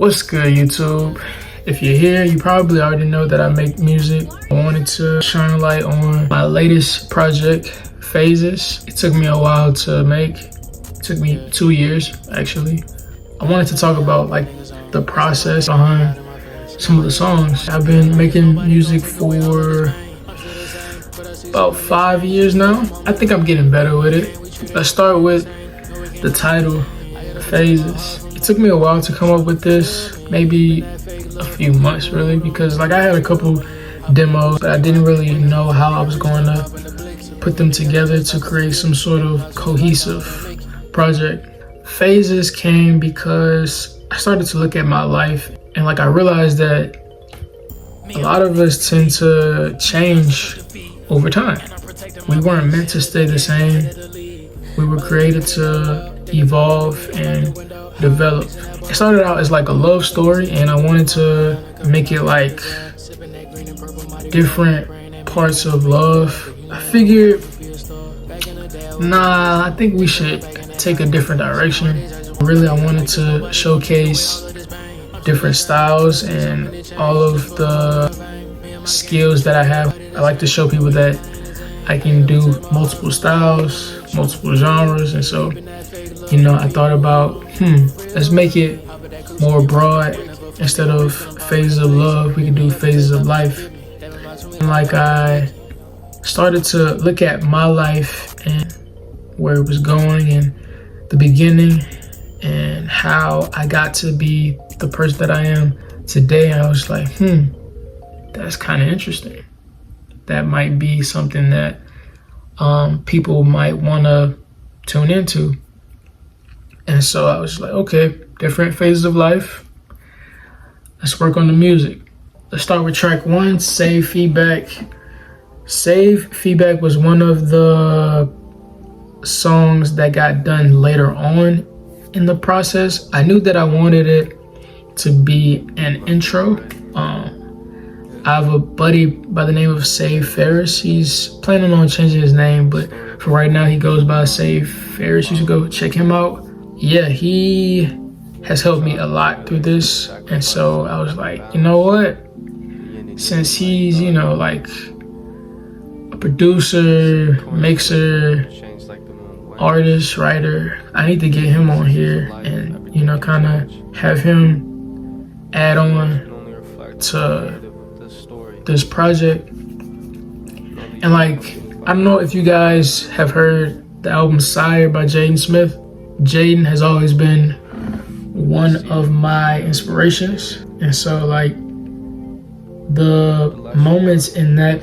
What's good, YouTube? If you're here, you probably already know that I make music. I wanted to shine a light on my latest project, Phases. It took me a while to make. It took me 2 years, actually. I wanted to talk about like the process behind some of the songs. I've been making music for about 5 years now. I think I'm getting better with it. Let's start with the title, Phases. It took me a while to come up with this, maybe a few months really, because like I had a couple demos, but I didn't really know how I was going to put them together to create some sort of cohesive project. Phases came because I started to look at my life and like I realized that a lot of us tend to change over time. We weren't meant to stay the same. We were created to evolve and develop. It started out as like a love story and I wanted to make it like different parts of love. I figured, I think we should take a different direction. Really, I wanted to showcase different styles and all of the skills that I have. I like to show people that I can do multiple styles, multiple genres, and so I thought about, let's make it more broad. Instead of phases of love, we can do phases of life. And like I started to look at my life and where it was going and the beginning and how I got to be the person that I am today. I was like, that's kind of interesting. That might be something that people might want to tune into. And so I was like, okay, different phases of life. Let's work on the music. Let's start with track 1, Save Feedback. Save Feedback was one of the songs that got done later on in the process. I knew that I wanted it to be an intro. I have a buddy by the name of Save Ferris. He's planning on changing his name, but for right now he goes by Save Ferris. You should go check him out. Yeah, he has helped me a lot through this. And so I was like, you know what? Since he's, like a producer, mixer, artist, writer, I need to get him on here and, kind of have him add on to this project. And like, I don't know if you guys have heard the album Sire by Jaden Smith. Jaden has always been one of my inspirations. And so like the moments in that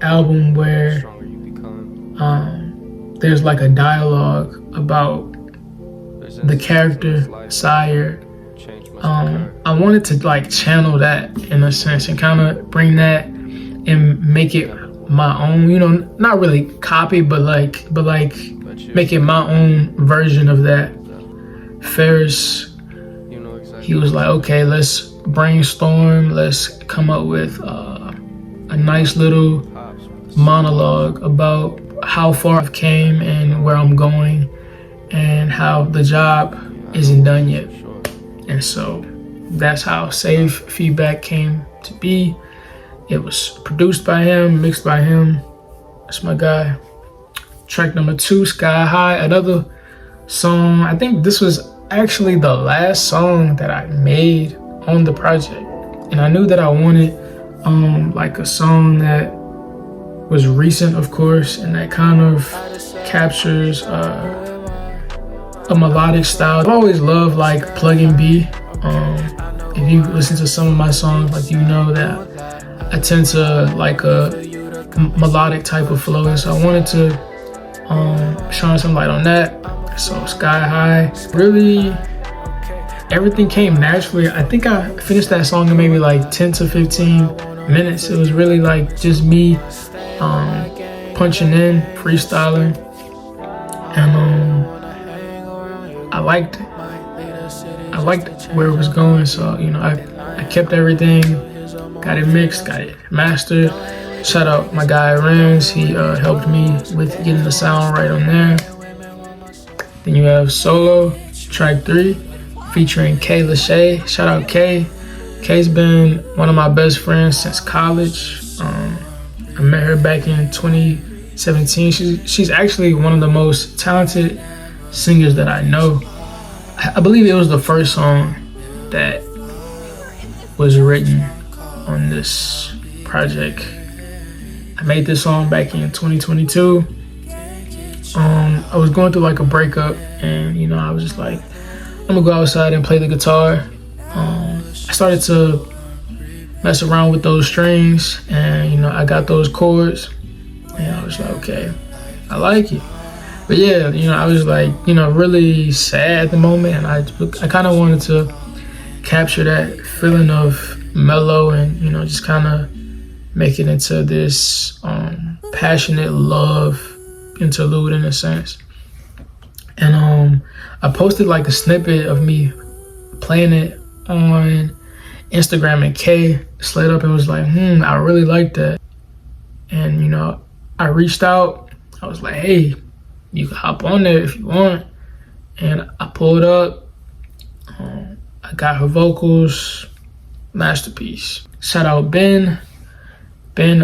album where there's like a dialogue about the character Sire, I wanted to like channel that in a sense and kind of bring that and make it my own, not really copy, but like make it my own version of that. Ferris, he was like, okay, let's brainstorm, let's come up with a nice little monologue about how far I've came and where I'm going and how the job isn't done yet. And so that's how Save Feedback came to be. It was produced by him, mixed by him. That's my guy. Track number 2, Sky High, another song. I think this was actually the last song that I made on the project. And I knew that I wanted like a song that was recent, of course, and that kind of captures a melodic style. I've always loved like plug and B. If you listen to some of my songs, like that I tend to like a melodic type of flow, and so I wanted to shine some light on that. So Sky High, really everything came naturally. I think I finished that song in maybe like 10 to 15 minutes. It was really like just me punching in, freestyling, and I liked it. I liked where it was going, so I kept everything, got it mixed, got it mastered. Shout out my guy Rams, he helped me with getting the sound right on there. Then you have Solo, track 3, featuring Kay Lachey. Shout out Kay. Kay's been one of my best friends since college. I met her back in 2017. She's actually one of the most talented singers that I know. I believe it was the first song that was written on this project. I made this song back in 2022. I was going through like a breakup, and I was just like, I'm gonna go outside and play the guitar. I started to mess around with those strings, and I got those chords, and I was like, okay, I like it. But yeah, I was like, really sad at the moment, and I kind of wanted to capture that feeling of mellow and just kind of make it into this passionate love interlude in a sense. And I posted like a snippet of me playing it on Instagram, and Kay slid up and was like, I really like that. And I reached out. I was like, hey, you can hop on there if you want. And I pulled up. I got her vocals. Masterpiece. Shout out Ben. Ben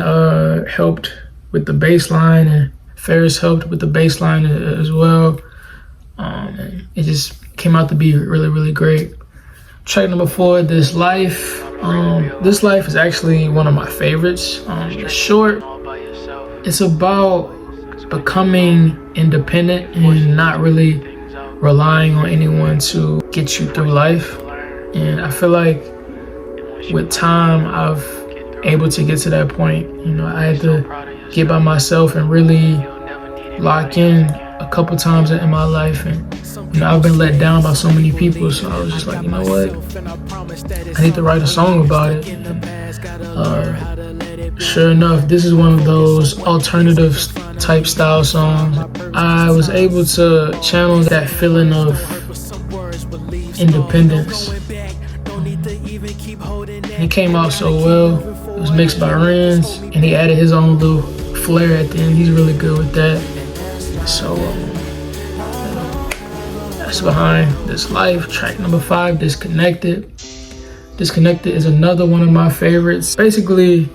helped with the bass line, and Ferris helped with the bass line as well. And it just came out to be really, really great. Track number 4, This Life. This Life is actually one of my favorites. It's short. It's about becoming independent and not really relying on anyone to get you through life. And I feel like with time, I've able to get to that point. I had to get by myself and really lock in a couple times in my life, and I've been let down by so many people, so I was just like, you know what, I need to write a song about it. And, sure enough, this is one of those alternative type style songs. I was able to channel that feeling of independence, and it came out so well. It was mixed by Renz, and he added his own little flair at the end. He's really good with that. So that's behind This Life. Track number 5, Disconnected. Disconnected is another one of my favorites. Basically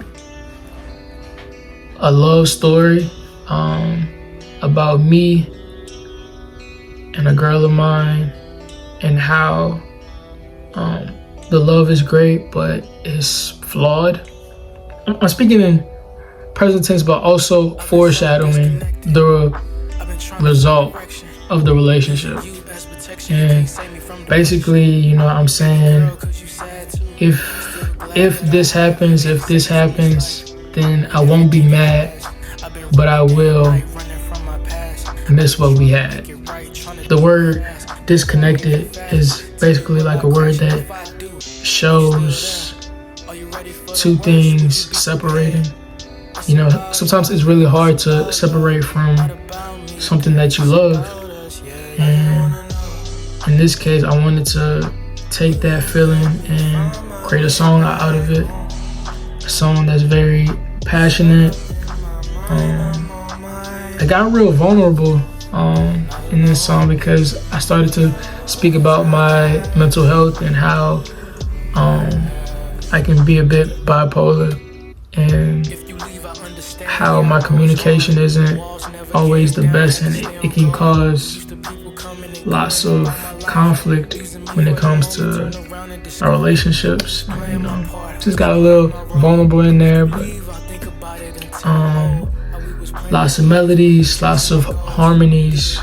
a love story about me and a girl of mine, and how the love is great, but it's flawed. I'm speaking in present tense, but also foreshadowing the result of the relationship. And basically, I'm saying, if this happens, then I won't be mad, but I will miss what we had. The word disconnected is basically like a word that shows two things separating. Sometimes it's really hard to separate from something that you love. And in this case, I wanted to take that feeling and create a song out of it. A song that's very passionate. I got real vulnerable in this song because I started to speak about my mental health and how I can be a bit bipolar, and how my communication isn't always the best, and it can cause lots of conflict when it comes to our relationships. Just got a little vulnerable in there, but lots of melodies, lots of harmonies.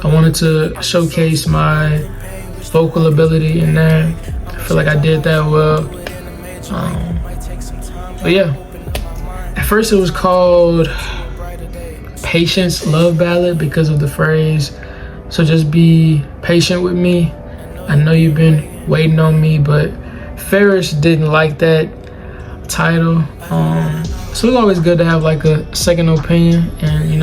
I wanted to showcase my vocal ability in there. I feel like I did that well. But yeah, at first it was called Patience Love Ballad because of the phrase, so just be patient with me. I know you've been waiting on me, but Ferris didn't like that title. So it's always good to have like a second opinion, and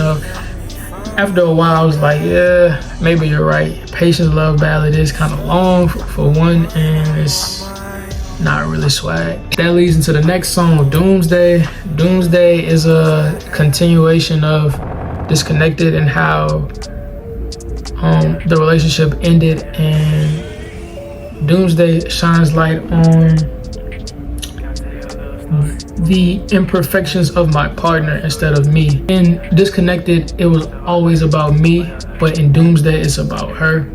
after a while I was like, yeah, maybe you're right. Patience Love Ballad is kind of long for one, and it's not really swag. That leads into the next song, Doomsday. Doomsday is a continuation of Disconnected and how the relationship ended, and Doomsday shines light on the imperfections of my partner instead of me. In Disconnected, it was always about me, but in Doomsday, it's about her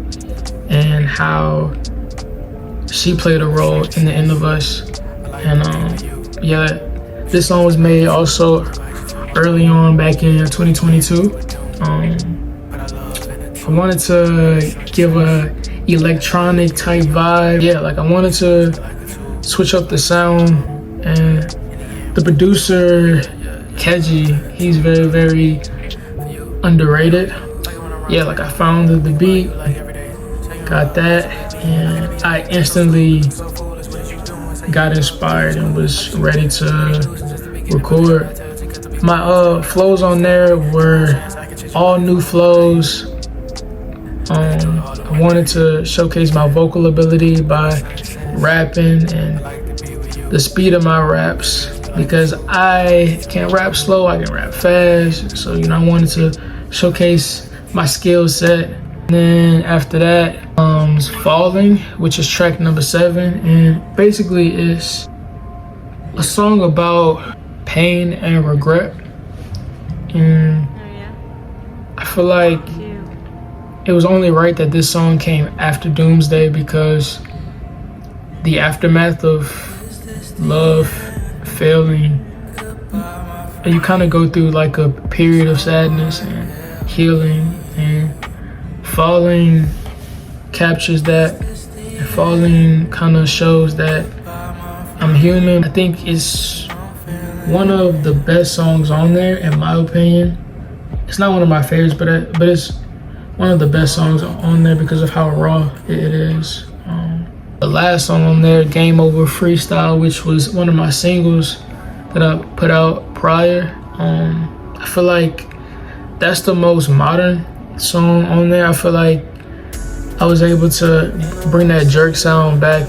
and how she played a role in the end of us. And yeah, this song was made also early on back in 2022. I wanted to give a electronic type vibe. Yeah, like I wanted to switch up the sound, and the producer Keji, he's very, very underrated. Yeah, like I found the beat, got that, and I instantly got inspired and was ready to record. My flows on there were all new flows. I wanted to showcase my vocal ability by rapping and the speed of my raps, because I can rap slow, I can rap fast. So, I wanted to showcase my skill set. And then after that, is Falling, which is track number 7. And basically it's a song about pain and regret. And I feel like it was only right that this song came after Doomsday, because the aftermath of love failing, and you kind of go through like a period of sadness and healing, and Falling captures that. And Falling kind of shows that I'm human. I think it's one of the best songs on there, in my opinion. It's not one of my favorites, but it's one of the best songs on there because of how raw it is. The last song on there, Game Over Freestyle, which was one of my singles that I put out prior. I feel like that's the most modern song on there. I feel like I was able to bring that jerk sound back.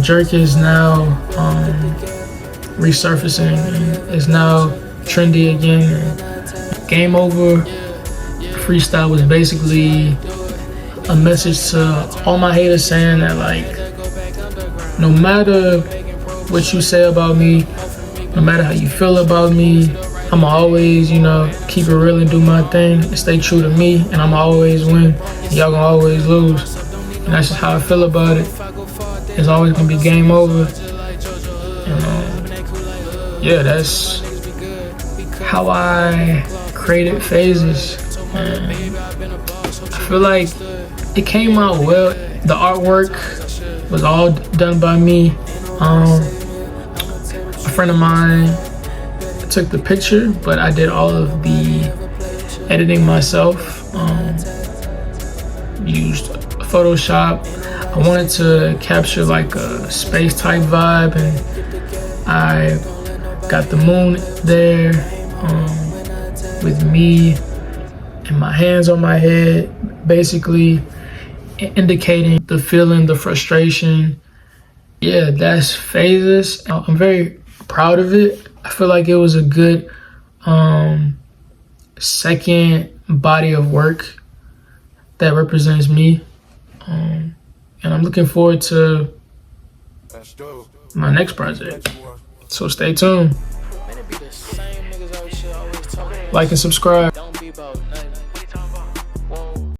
Jerk is now resurfacing and is now trendy again. And Game Over Freestyle was basically a message to all my haters, saying that like, no matter what you say about me, no matter how you feel about me, I'ma always, keep it real and do my thing and stay true to me, and I'ma always win, and y'all gonna always lose. And that's just how I feel about it. It's always gonna be game over. And yeah, that's how I created Phases. And I feel like it came out well. The artwork was all done by me. A friend of mine took the picture, but I did all of the editing myself. Used Photoshop. I wanted to capture like a space type vibe, and I got the moon there with me and my hands on my head, basically indicating the feeling, the frustration. Yeah, that's Phases. I'm very proud of it. I feel like it was a good second body of work that represents me. And I'm looking forward to my next project. So stay tuned. Like and subscribe.